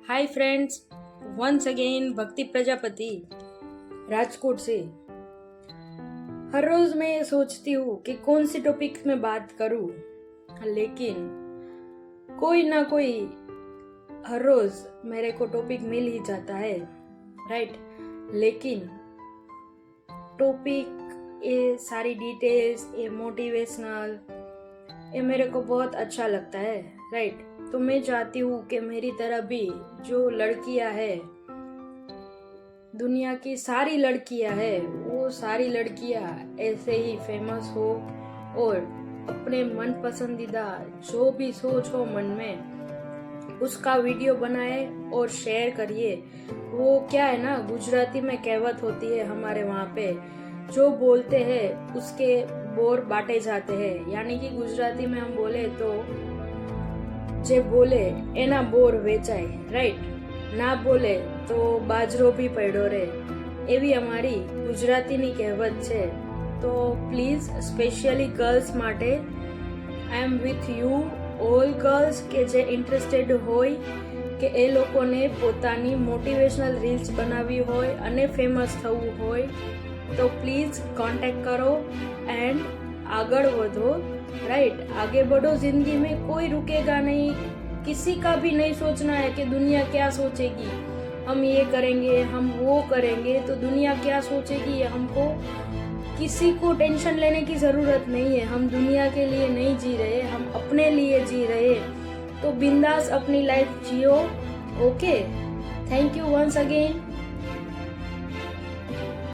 Hi friends, once again भक्ति प्रजापति राजकोट से। हर रोज मैं ये सोचती हूँ कि कौन सी टॉपिक में बात करूँ, लेकिन कोई ना कोई हर रोज मेरे को टॉपिक मिल ही जाता है, राइट। लेकिन टॉपिक ये सारी डिटेल्स, ये मोटिवेशनल, ये मेरे को बहुत अच्छा लगता है, राइट। तो मैं चाहती हूँ कि मेरी तरह भी जो लड़कियां है, दुनिया की सारी लड़कियां है, वो सारी लड़कियां ऐसे ही फेमस हो और अपने मन पसंदीदा जो भी सोच हो मन में उसका वीडियो बनाए और शेयर करिए। वो क्या है ना, गुजराती में कहावत होती है हमारे वहाँ पे, जो बोलते हैं उसके बोर बांटे जाते हैं। यानी कि गुजराती में हम बोले तो जे बोले एना बोर वेचाय, राइट। ना बोले तो बाजरो भी પડ્યો રહે, એવી અમારી ગુજરાતીની કહેવત છે। તો પ્લીઝ સ્પેશિયલી ગર્લ્સ માટે I am with you all girls કે જે ઇન્ટરેસ્ટેડ હોય કે એ લોકોને પોતાની મોટિવેશનલ રીલ્સ બનાવવી હોય અને ફેમસ થવું હોય તો પ્લીઝ કોન્ટેક્ટ કરો એન્ડ आगड़ बढ़ो, राइट। आगे बढ़ो, जिंदगी में कोई रुकेगा नहीं, किसी का भी नहीं सोचना है कि दुनिया क्या सोचेगी, हम ये करेंगे हम वो करेंगे तो दुनिया क्या सोचेगी। हमको किसी को टेंशन लेने की ज़रूरत नहीं है। हम दुनिया के लिए नहीं जी रहे, हम अपने लिए जी रहे, तो बिंदास अपनी लाइफ जियो। Okay, thank you once again.